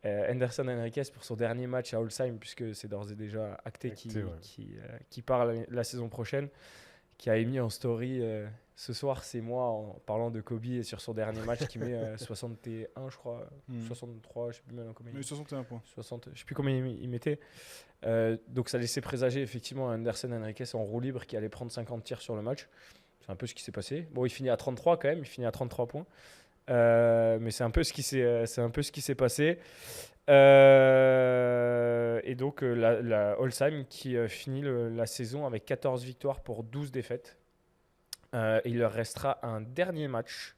Anderson Henriquez pour son dernier match à Holsheim, puisque c'est d'ores et déjà acté qui part la saison prochaine, qui a émis en story ce soir, c'est moi, en parlant de Kobe et sur son dernier match, qui met 61, je crois, 63, je sais plus maintenant combien. Il met 61 points. 60, je sais plus combien il mettait. Donc ça laissait présager effectivement Anderson Henriquez en roue libre qui allait prendre 50 tirs sur le match. C'est un peu ce qui s'est passé. Bon, il finit à 33 quand même, il finit à 33 points. Mais c'est un peu ce qui s'est passé. Et donc la Holsheim qui finit la saison avec 14 victoires pour 12 défaites. Il leur restera un dernier match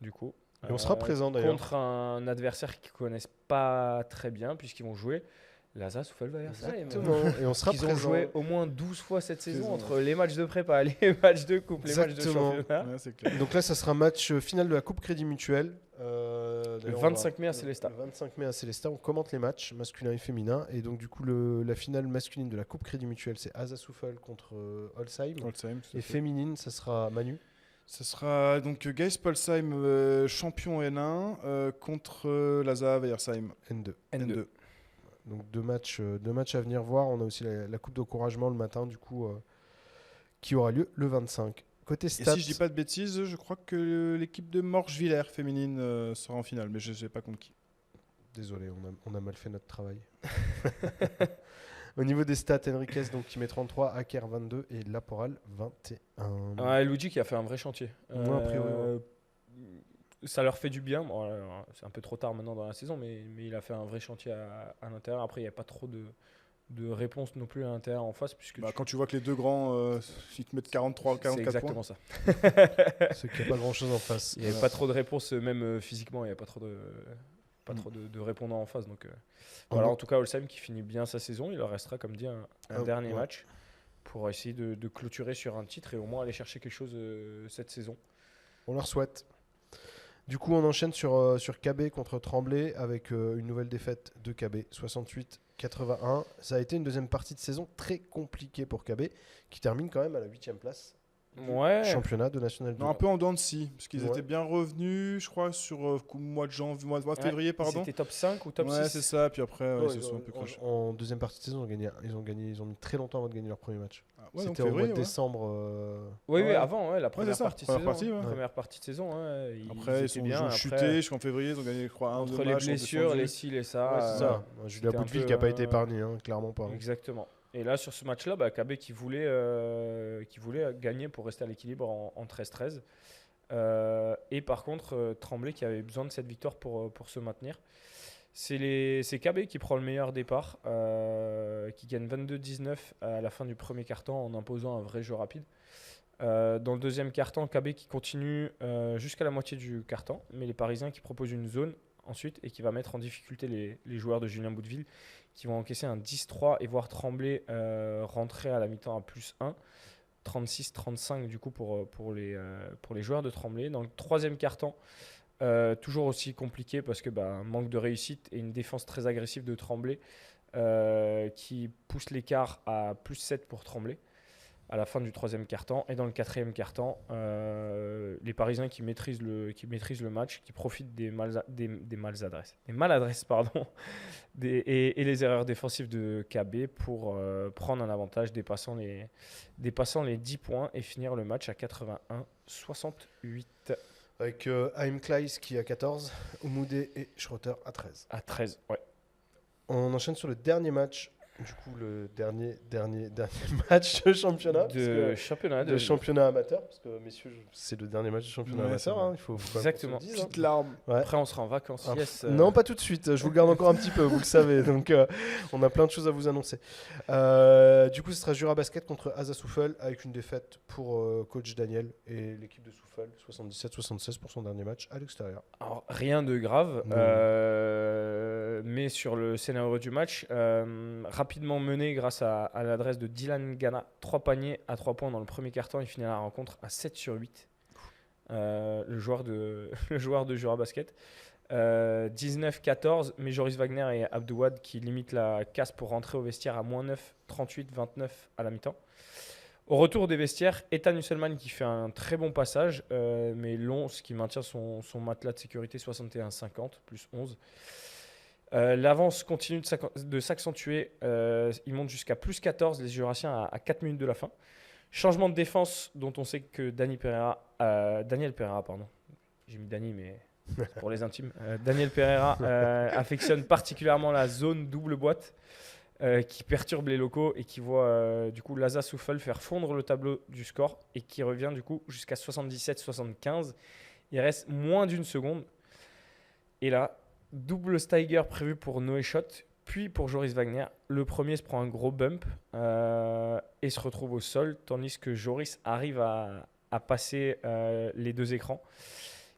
du coup. Et on sera présent d'ailleurs. Contre un adversaire qu'ils ne connaissent pas très bien puisqu'ils vont jouer l'ASA Souffel-Vaillersheim. Exactement. Et on sera présent. Ils ont joué au moins 12 fois cette saison entre les matchs de prépa, les matchs de coupe, les matchs de championnat. Ouais, c'est clair. Donc là, ça sera un match final de la Coupe Crédit Mutuel. Le 25 mai à Célestat. Le 25 mai à Célestat, on commente les matchs masculins et féminins. Et donc du coup, la finale masculine de la Coupe Crédit Mutuel, c'est ASA Souffel contre Holsheim. Et féminine, ça sera Manu. Ce sera donc Geisp Holsheim, champion N1, contre l'ASA Vaillersheim N2. Donc deux matchs à venir voir. On a aussi la coupe d'encouragement le matin, du coup, qui aura lieu le 25. Côté stats, et si je dis pas de bêtises, je crois que l'équipe de Morges-Villers féminine sera en finale, mais je ne sais pas contre qui. Désolé, on a mal fait notre travail. Au niveau des stats, Henriquez donc, qui met 33, Aker 22 et Laporal 21. Luigi qui a fait un vrai chantier. A priori, ça leur fait du bien. Bon, c'est un peu trop tard maintenant dans la saison, mais il a fait un vrai chantier à l'intérieur. Après, il n'y a pas trop de réponse non plus à l'intérieur en face. Puisque quand tu vois que les deux grands, ils te mettent 43, 44 points. C'est exactement ça. C'est qu'il n'y a pas grand-chose en face. Il n'y avait pas trop de réponses, même physiquement, il n'y avait pas trop de répondants en face. Donc, voilà, en tout cas, Holsheim qui finit bien sa saison. Il leur restera, comme dit, un dernier match. pour essayer de clôturer sur un titre et au moins aller chercher quelque chose cette saison. On leur souhaite. Du coup, on enchaîne sur KB contre Tremblay avec une nouvelle défaite de KB, 68-81. Ça a été une deuxième partie de saison très compliquée pour KB, qui termine quand même à la 8e place. Championnat de National 2. Non, un peu en dents de scie, parce qu'ils étaient bien revenus, je crois, sur mois de février, pardon. C'était top 5 ou top 6. Ouais, c'est ça, puis après, ils se sont un peu crachés. En deuxième partie de saison, ils ont mis très longtemps avant de gagner leur premier match. C'était au mois de décembre. Oui, avant, la première partie de saison. Première partie de saison. Après, ils sont chutés jusqu'en février, ils ont gagné, je crois, un ou deux matchs. Entre les blessures, les ci, les ça. C'est ça. Julien Bouteville qui n'a pas été épargné, clairement pas. Exactement. Et là, sur ce match-là, KB qui voulait gagner pour rester à l'équilibre en 13-13. Et par contre, Tremblay qui avait besoin de cette victoire pour se maintenir. C'est KB qui prend le meilleur départ, qui gagne 22-19 à la fin du premier quart-temps en imposant un vrai jeu rapide. Dans le deuxième quart-temps, KB qui continue jusqu'à la moitié du quart-temps, mais les Parisiens qui proposent une zone ensuite et qui va mettre en difficulté les joueurs de Julien Bouteville qui vont encaisser un 10-3 et voir Tremblay rentrer à la mi-temps à +1, 36-35 du coup pour les joueurs de Tremblay. Dans le troisième quart-temps, toujours aussi compliqué parce que manque de réussite et une défense très agressive de Tremblay qui pousse l'écart à +7 pour Tremblay à la fin du troisième quart-temps. Et dans le quatrième quart-temps, les Parisiens qui maîtrisent le match, qui profitent des maladresses et les erreurs défensives de KB pour prendre un avantage dépassant les 10 points et finir le match à 81-68. Avec Haim Kleis qui a 14, Oumoudé et Schroeter à 13. À 13, ouais. On enchaîne sur le dernier match. Du coup, le dernier match de championnat. De championnat amateur. Parce que, messieurs, c'est le dernier match de championnat amateur. Il faut exactement. Petite larme. Ouais. Après, on sera en vacances. Yes. Non, pas tout de suite. Je vous le garde encore un petit peu, vous le savez. Donc, on a plein de choses à vous annoncer. Du coup, ce sera Jura Basket contre Asa Souffel avec une défaite pour coach Daniel et l'équipe de Souffel, 77-76 pour son dernier match à l'extérieur. Alors, rien de grave. Mais sur le scénario du match, rapidement mené grâce à l'adresse de Dylan Gana, 3 paniers à 3 points dans le premier quart-temps. Il finit la rencontre à 7/8. Le joueur de Jura Basket. 19-14, mais Joris Wagner et Abdouad qui limitent la casse pour rentrer au vestiaire à -9, 38-29 à la mi-temps. Au retour des vestiaires, Ethan Husselman qui fait un très bon passage, mais long, ce qui maintient son matelas de sécurité 61-50, +11. L'avance continue de s'accentuer. Il monte jusqu'à +14, les Jurassiens à 4 minutes de la fin. Changement de défense dont on sait que Daniel Pereira, j'ai mis Dani, mais pour les intimes. Daniel Pereira affectionne particulièrement la zone double boîte qui perturbe les locaux et qui voit du coup l'Asa Souffel faire fondre le tableau du score et qui revient du coup jusqu'à 77-75. Il reste moins d'une seconde. Et là, double Steiger prévu pour Noé Schott, puis pour Joris Wagner. Le premier se prend un gros bump et se retrouve au sol, tandis que Joris arrive à passer les deux écrans.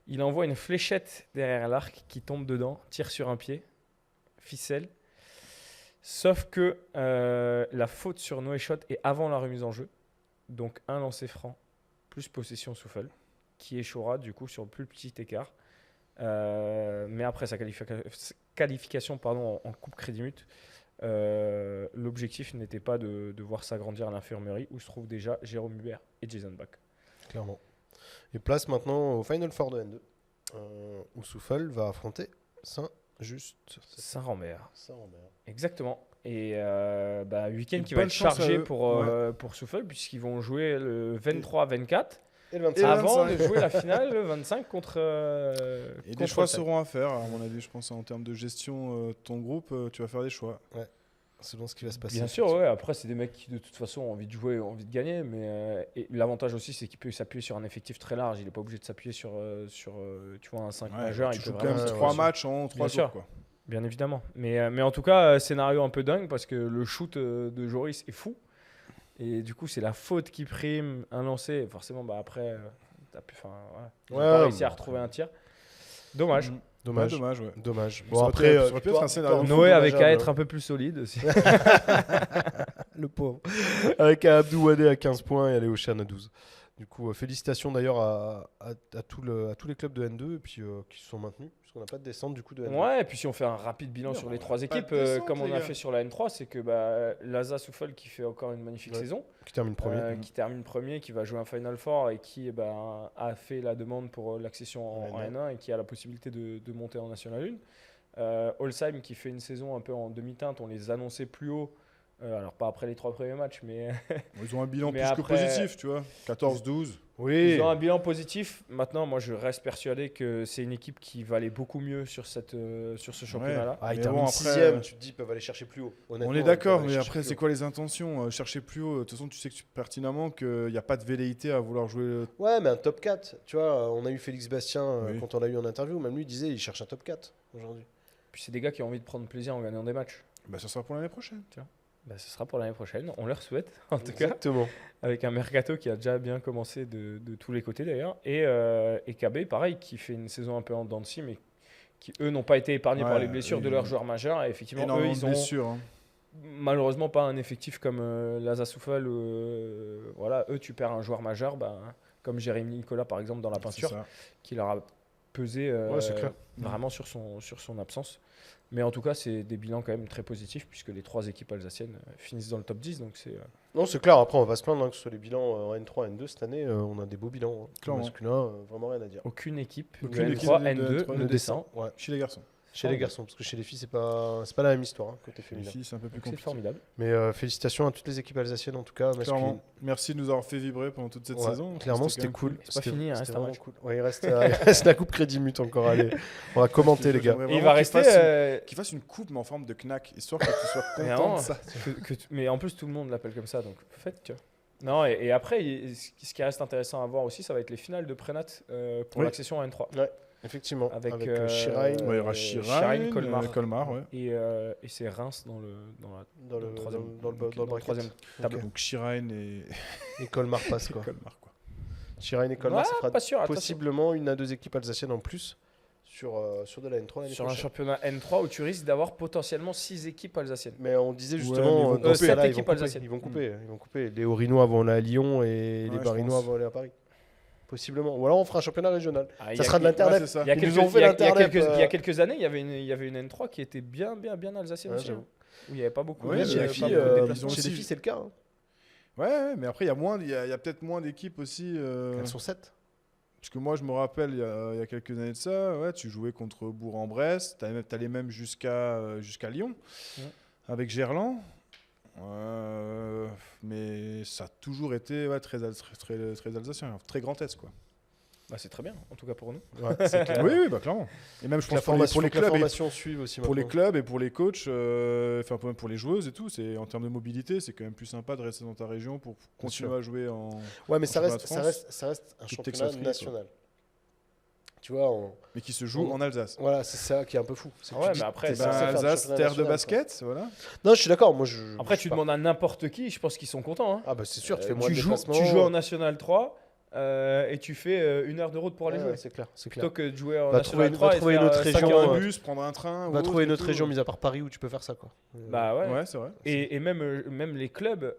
Il envoie une fléchette derrière l'arc qui tombe dedans, tire sur un pied, ficelle. Sauf que la faute sur Noé Schott est avant la remise en jeu. Donc un lancer franc plus possession Souffel qui échouera du coup sur le plus petit écart. Mais après sa qualification en coupe crédit-mut, l'objectif n'était pas de voir s'agrandir à l'infirmerie où se trouvent déjà Jérôme Hubert et Jason Bach. Clairement. Et place maintenant au Final Four de N2 où Souffel va affronter Saint-Rambert. Exactement. Et week-end qui va être chargé pour Souffel puisqu'ils vont jouer le 23-24. Et le 25. Avant de jouer la finale le 25 contre. Et des choix seront à faire, à mon avis, je pense, en termes de gestion de ton groupe, tu vas faire des choix. Ouais, selon ce qui va se passer. Bien sûr, ouais. Après, c'est des mecs qui, de toute façon, ont envie de jouer, ont envie de gagner. Mais et l'avantage aussi, c'est qu'il peut s'appuyer sur un effectif très large. Il n'est pas obligé de s'appuyer sur tu vois, un 5 majeur. Tu joues quand même 3 matchs en 3 jours. Quoi. Bien évidemment. Mais en tout cas, scénario un peu dingue parce que le shoot de Joris est fou. Et du coup, c'est la faute qui prime, un lancer. Forcément, après, tu as pas réussi à retrouver un tir. Dommage. Dommage. Dommage. Bon, après, ça aurait pu être un scénario. Noé avait qu'à être un peu plus solide aussi. Le pauvre. Avec un Abdou Wadé à 15 points et Aléo Chan à 12. Du coup, félicitations d'ailleurs à tous les clubs de N2 et puis, qui se sont maintenus, puisqu'on n'a pas de descente du coup de N2. Ouais, et puis si on fait un rapide bilan sur les 3 équipes, comme on a fait sur la N3, c'est que Laza Souffle qui fait encore une magnifique saison. Qui termine premier. Qui va jouer un Final Four et qui a fait la demande pour l'accession en N1 et qui a la possibilité de monter en National 1. Holsheim qui fait une saison un peu en demi-teinte, on les annonçait plus haut. Alors pas après les 3 premiers matchs, mais... Ils ont un bilan plus que positif, tu vois. 14-12. Oui. Ils ont un bilan positif. Maintenant, moi, je reste persuadé que c'est une équipe qui va aller beaucoup mieux sur ce championnat-là. Ils terminent 6e, tu te dis, ils peuvent aller chercher plus haut. On est d'accord, mais après, c'est quoi les intentions? Chercher plus haut. De toute façon, tu sais pertinemment qu'il n'y a pas de velléité à vouloir jouer... Ouais, mais un top 4. Tu vois, on a eu Félix Bastien quand on l'a eu en interview. Même lui, il disait, il cherche un top 4 aujourd'hui. Puis c'est des gars qui ont envie de prendre plaisir en gagnant des matchs. Ça sera pour l'année prochaine, tu vois. Ce sera pour l'année prochaine, on leur souhaite en tout Exactement. cas, avec un mercato qui a déjà bien commencé de tous les côtés d'ailleurs, et KB pareil qui fait une saison un peu en dents de scie, mais qui eux n'ont pas été épargnés par les blessures de leurs joueurs majeurs, et effectivement eux ils ont malheureusement pas un effectif comme Laza Souffle, voilà, eux tu perds un joueur majeur, comme Jérémy Nicolas par exemple dans la peinture, qui leur a pesé vraiment sur son absence. Mais en tout cas, c'est des bilans quand même très positifs puisque les 3 équipes alsaciennes finissent dans le top 10. Donc c'est, Non, c'est clair. Après, on va se plaindre que ce soit les bilans en N3, N2 cette année. On a des beaux bilans. Masculin, vraiment rien à dire. Aucune équipe de N3, N2 ne descend. Ouais. Chez les garçons. Chez les garçons, parce que chez les filles, c'est pas la même histoire côté féminin. Les filles, c'est un peu plus compliqué. C'est formidable. Mais félicitations à toutes les équipes alsaciennes en tout cas. Merci de nous avoir fait vibrer pendant toute cette saison. Clairement, c'était cool. C'est pas fini, c'était vraiment cool. Ouais, il reste la coupe Crédit Mut encore. Allez, on va commenter les gars. Et il va rester qu'il fasse une coupe mais en forme de knack, histoire que tu sois content de ça. Mais en plus, tout le monde l'appelle comme ça, donc faites, tu vois. Non, et après, ce qui reste intéressant à voir aussi, ça va être les finales de Prénat pour l'accession à N3. Ouais. Effectivement, avec Shirain, Colmar, ouais. Et c'est Reims dans le troisième tableau. Donc Shirain et Colmar passent quoi. Shirain et Colmar, ça fera possiblement une à 2 équipes alsaciennes en plus sur de la N3 l'année sur prochaine. Un championnat N3 où tu risques d'avoir potentiellement 6 équipes alsaciennes. Mais on disait justement, ils vont couper. Les Orinois vont aller à Lyon et les Barinois vont aller à Paris. Possiblement. Ou alors on fera un championnat régional. Ça sera de l'Internet. Il y a quelques années, il y avait une N3 qui était bien alsacienne aussi. Où il n'y avait pas beaucoup de chez les filles, c'est le cas. Ouais, mais après, il y a peut-être moins d'équipes aussi. Elles sont 7. Parce que moi, je me rappelle, il y a quelques années de ça, tu jouais contre Bourg-en-Bresse, tu allais même jusqu'à Lyon, avec Gerland. Mais ça a toujours été très alsacien, très grand Est quoi. C'est très bien, en tout cas pour nous. Ouais, c'est clair. Oui, clairement. Et même je pense pour les clubs, aussi pour les clubs et pour les coachs, pour les joueuses et tout, c'est en termes de mobilité, c'est quand même plus sympa de rester dans ta région pour continuer à jouer en. Ouais, mais ça reste un championnat national. Tu vois, mais qui se joue en Alsace. Voilà, c'est ça qui est un peu fou. Mais après, Alsace, terre de basket, voilà. Non, je suis d'accord. Après, tu demandes à n'importe qui, je pense qu'ils sont contents. Hein. Ah bah c'est sûr, tu fais moins de déplacements. Tu joues en National 3 et tu fais 1 heure de route pour aller jouer. C'est clair. Plutôt que de jouer en National 3 et trouver une autre région, un bus, prendre un train. Va trouver une autre région, mis à part Paris, où tu peux faire ça quoi. Bah ouais, c'est vrai. Et même les clubs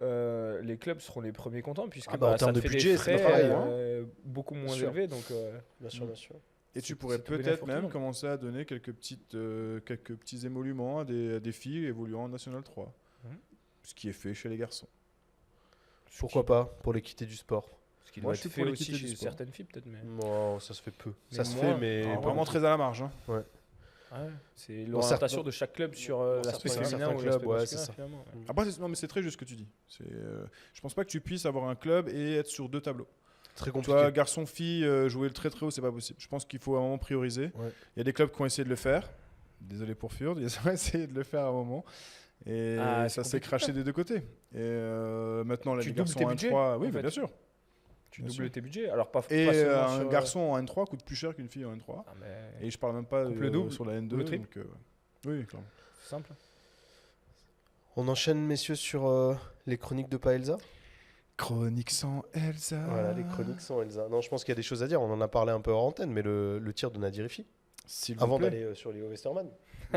seront les premiers contents puisque en termes de budget, c'est pas pareil. Beaucoup moins élevés, donc. Bien sûr. Et tu pourrais peut-être même commencer à donner quelques petits émoluments à des filles évoluant en National 3. Ce qui est fait chez les garçons. Pourquoi pas, pour l'équité du sport. Ce qui doit être fait aussi chez certaines filles peut-être. Non, ça se fait peu. Ça se fait, mais vraiment très à la marge. Ouais. C'est l'orientation de chaque club sur l'aspect féminin ou l'aspect masculin. Après, mais c'est très juste ce que tu dis. Je pense pas que tu puisses avoir un club et être sur 2 tableaux. Très compliqué. Toi, garçon-fille, jouer le très très haut, c'est pas possible. Je pense qu'il faut à un moment prioriser. Il y a des clubs qui ont essayé de le faire. Désolé pour Furde, ils ont essayé de le faire à un moment. Et ça s'est craché des 2 côtés. Et maintenant, les garçons en N3, oui, bien sûr. Tu doubles tes budgets. Alors, et un garçon en N3 coûte plus cher qu'une fille en N3. Et je parle même pas le double sur la N2. Le triple. Donc, oui, clairement. C'est simple. On enchaîne, messieurs, sur les chroniques de Paelza. Chroniques sans Elsa. Voilà, les chroniques sans Elsa. Non, je pense qu'il y a des choses à dire. On en a parlé un peu hors antenne, mais le tir de Nadirifi. Avant d'aller sur Léo Westerman.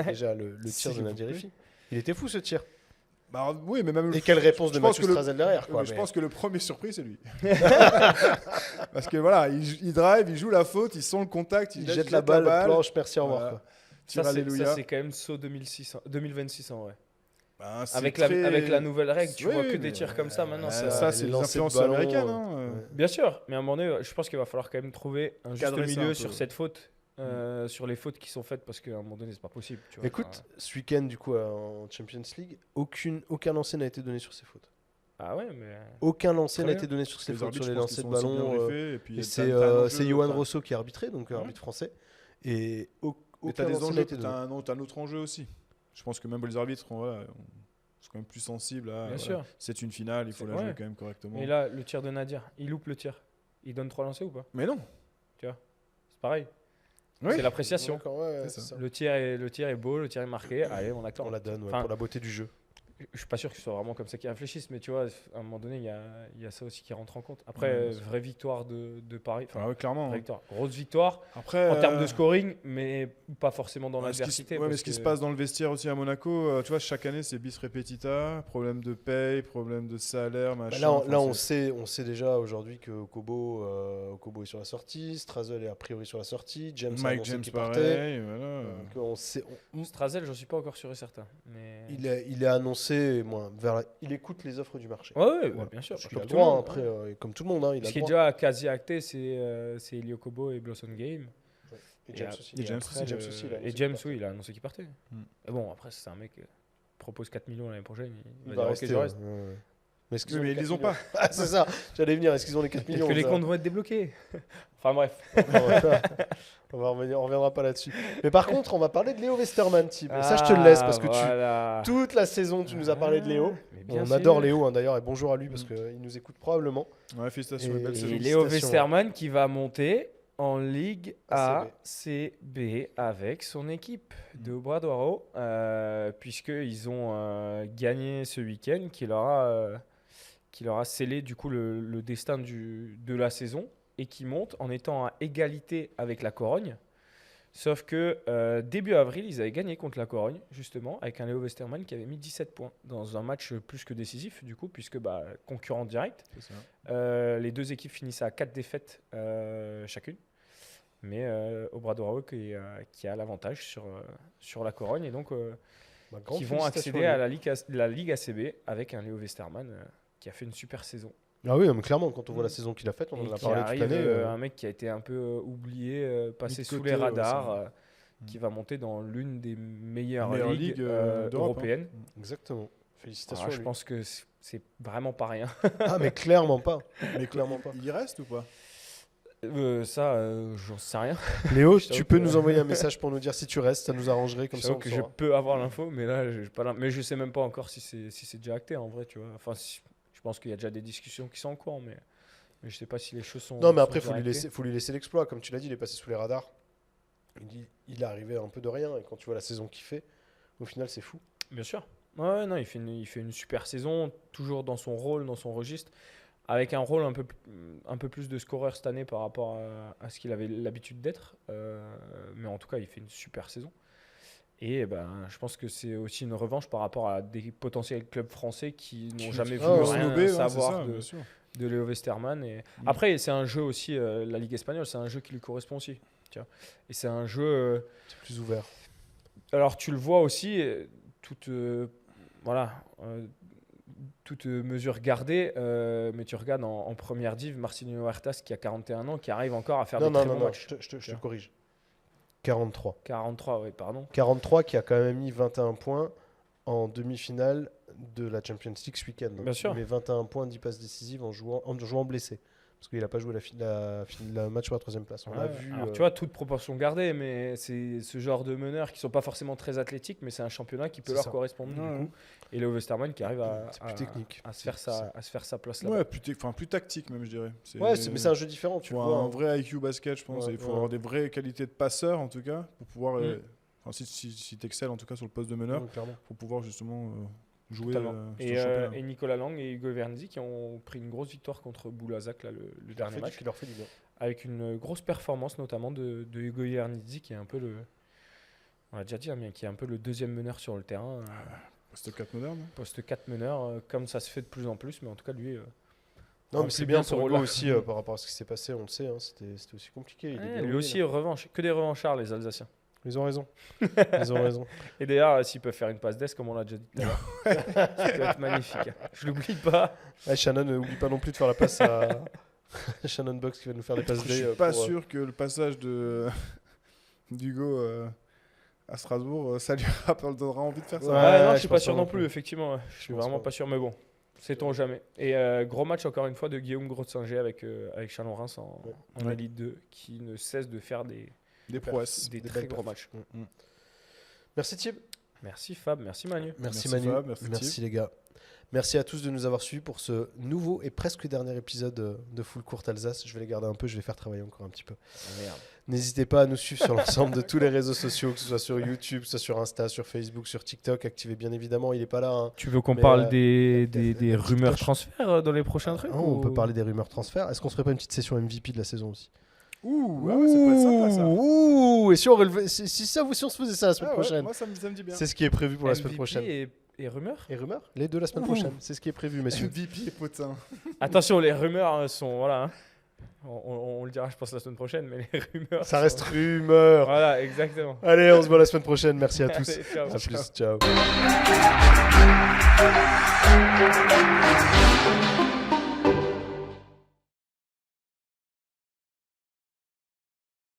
Déjà, le tir de Nadirifi. Il était fou ce tir. Bah, oui, mais même. Et quelle réponse de Mathieu Strazel derrière, quoi. Je pense que le premier surpris, c'est lui. Parce que voilà, il drive, il joue la faute, il sent le contact, il jette la balle, planche, merci, au revoir. Ça, c'est quand même saut 2026 en vrai. Ben, avec la nouvelle règle, tu vois que des tirs comme ça maintenant. Ça, c'est l'influence américaine. Bien sûr, mais à un moment donné, je pense qu'il va falloir quand même trouver un juste milieu sur cette faute. Sur les fautes qui sont faites parce qu'à un moment donné c'est pas possible. Tu vois, écoute, ce week-end du coup en Champions League, aucun lancer n'a été donné sur ces fautes. Ah ouais, mais aucun lancer n'a été donné sur ces fautes, sur les lancers de ballon. Et c'est Yoann Rosso qui a arbitré, donc arbitre français. Et mais t'as des enjeux, t'as un autre enjeu aussi. Je pense que même les arbitres sont quand même plus sensibles à. Bien sûr. C'est une finale, il faut la jouer quand même correctement. Et là, le tir de Nadir, il loupe le tir. Il donne 3 lancers ou pas? Mais non. Tu vois, c'est pareil. Oui. C'est l'appréciation. Le tir est beau, le tir est marqué. Allez, on accorde. On la donne pour la beauté du jeu. Je suis pas sûr que ce soit vraiment comme ça qu'ils réfléchissent, mais tu vois, à un moment donné, il y a ça aussi qui rentre en compte. Après, vraie victoire de Paris. Clairement. Vraie victoire. Grosse victoire après, en termes de scoring, mais pas forcément dans l'adversité. Mais ce qui se passe dans le vestiaire aussi à Monaco, tu vois, chaque année, c'est bis repetita. Problème de paye, problème de salaire, machin. Là, on sait déjà aujourd'hui que Okobo est sur la sortie, Strazel est a priori sur la sortie, Mike James partait. Voilà. Strazel, j'en suis pas encore sûr et certain. Mais... Il est annoncé. Il écoute les offres du marché. Ouais, bien sûr. Comme tout le monde, après, comme tout le monde. Ce qui est déjà quasi acté, c'est Elio Kobo et Blossom Game. Ouais. Et James aussi. Et James, oui, il a annoncé qu'il partait. Et bon, après, c'est un mec qui propose 4 millions l'année prochaine. Il va rester. Je reste. Mais ils les ont pas. C'est ça, j'allais venir. Est-ce qu'ils ont les 4 millions? Que les comptes vont être débloqués. Enfin bref. On reviendra pas là-dessus. Mais par contre, on va parler de Léo Westermann, Thib. Ça, je te le laisse parce que toute la saison, tu nous as parlé de Léo. On adore Léo d'ailleurs, et bonjour à lui parce qu'il nous écoute probablement. Ouais, félicitations, belle saison. Et Léo Westermann qui va monter en Ligue ACB avec son équipe de Obradoiro, puisqu'ils ont gagné ce week-end qui leur a scellé du coup le destin de la saison et qui monte en étant à égalité avec la Corogne. Sauf que début avril, ils avaient gagné contre la Corogne, justement, avec un Léo Westermann qui avait mis 17 points dans un match plus que décisif, du coup, puisque concurrent direct. Les deux équipes finissaient à 4 défaites chacune. Mais Obradoiro qui a l'avantage sur la Corogne et donc qui vont accéder à la Ligue ACB avec un Léo Westermann qui a fait une super saison. Ah oui, mais clairement, quand on voit la saison qu'il a faite, on en a parlé toute l'année. Un mec qui a été un peu oublié, passé sous les radars, qui va monter dans l'une des meilleures ligues européennes. Exactement. Félicitations. Je pense que c'est vraiment pas rien. Ah, mais clairement pas. Il y reste ou pas? J'en sais rien. Léo, tu peux nous envoyer un message pour nous dire si tu restes, ça nous arrangerait comme ça. Je peux avoir l'info, mais là, mais je sais même pas encore si c'est déjà acté en vrai, tu vois. Enfin, je pense qu'il y a déjà des discussions qui sont en cours, mais je sais pas si les choses sont. Non, mais après, faut lui laisser l'exploit. Comme tu l'as dit, il est passé sous les radars. Il est arrivé un peu de rien, et quand tu vois la saison qu'il fait, au final, c'est fou. Bien sûr. Ouais, non, il fait une super saison, toujours dans son rôle, dans son registre. Avec un rôle un peu plus de scoreur cette année par rapport à ce qu'il avait l'habitude d'être. Mais en tout cas, il fait une super saison. Et je pense que c'est aussi une revanche par rapport à des potentiels clubs français qui n'ont jamais voulu rien savoir de Léo Westermann. Et après, c'est un jeu aussi, la Ligue espagnole, c'est un jeu qui lui correspond aussi. Tu vois. Et c'est un jeu... c'est plus ouvert. Alors, tu le vois aussi, toute mesure gardée, mais tu regardes en première div, Marcinho Huertas qui a 41 ans, qui arrive encore à faire des très bons matchs. Je te corrige. 43. 43, oui, pardon. 43 qui a quand même mis 21 points en demi-finale de la Champions League ce week-end. Bien sûr. Mais 21 points, 10 passes décisives en jouant blessé. Parce qu'il n'a pas joué le match pour la 3e place. On l'a vu. Alors, tu vois, toute proportion gardée, mais c'est ce genre de meneurs qui ne sont pas forcément très athlétiques, mais c'est un championnat qui peut leur correspondre. Du coup. Et Léo Westermann qui arrive à se faire sa place là. Ouais, plus tactique même, je dirais. Mais c'est un jeu différent. Tu vois, un vrai IQ basket, je pense. Il faut avoir des vraies qualités de passeur, en tout cas, pour pouvoir. Si tu excelles, en tout cas, sur le poste de meneur, pour pouvoir justement. Jouer et Nicolas Lang et Hugo Vernizzi qui ont pris une grosse victoire contre Boulazac le dernier match. Qui leur fait du bien. Avec une grosse performance notamment de Hugo Vernizzi qui est un peu on l'a déjà dit, mais qui est un peu le deuxième meneur sur le terrain. Poste 4 meneur, non ? Poste 4 meneur, comme ça se fait de plus en plus, mais en tout cas, lui. Non, mais c'est bien pour lui aussi, par rapport à ce qui s'est passé, on le sait, hein, c'était aussi compliqué. Lui aussi, revanche. Que des revanchards, les Alsaciens. Ils ont raison. Ils ont raison. Et d'ailleurs, s'ils peuvent faire une passe d'ess, comme on l'a déjà dit tout à l'heure, ça peut être magnifique. Je l'oublie pas. Shannon, n'oublie pas non plus de faire la passe à Shannon Box qui va nous faire des passes Je suis pas sûr que le passage d'Hugo à Strasbourg, ça lui donnera envie de faire ça. Ouais, non, je suis pas sûr non plus, effectivement. Je suis vraiment pas sûr, mais bon, sait-on jamais. Et gros match encore une fois de Guillaume Grossinger avec Chalon-Reims en Elite 2, qui ne cesse de faire des prouesses, des très gros matchs. Merci Thib. Merci Fab, merci Manu. Merci Manu, Fab, merci les gars. Merci à tous de nous avoir suivis pour ce nouveau et presque dernier épisode de Full Court Alsace. Je vais les garder un peu, je vais faire travailler encore un petit peu. Merde. N'hésitez pas à nous suivre sur l'ensemble de tous les réseaux sociaux, que ce soit sur YouTube, que ce soit sur Insta, sur Facebook, sur TikTok. Activez bien évidemment, il n'est pas là. Hein. Tu veux qu'on parle des rumeurs transferts dans les prochains trucs On peut parler des rumeurs transferts. Est-ce qu'on se ferait pas une petite session MVP de la saison aussi? Ouh, ouais, ça peut être sympa ça. Ouh, et si on se faisait ça la semaine prochaine? Moi ça me dit bien. C'est ce qui est prévu pour la semaine MVP prochaine. Et rumeurs? Et rumeurs? Les deux la semaine prochaine. C'est ce qui est prévu, messieurs. MVP et Potin. Attention, les rumeurs sont... Voilà. Hein. On le dira, je pense, la semaine prochaine, mais les rumeurs... Ça reste rumeur. Voilà, exactement. Allez, on se voit la semaine prochaine. Merci à tous. Allez, ciao. À plus. Ciao.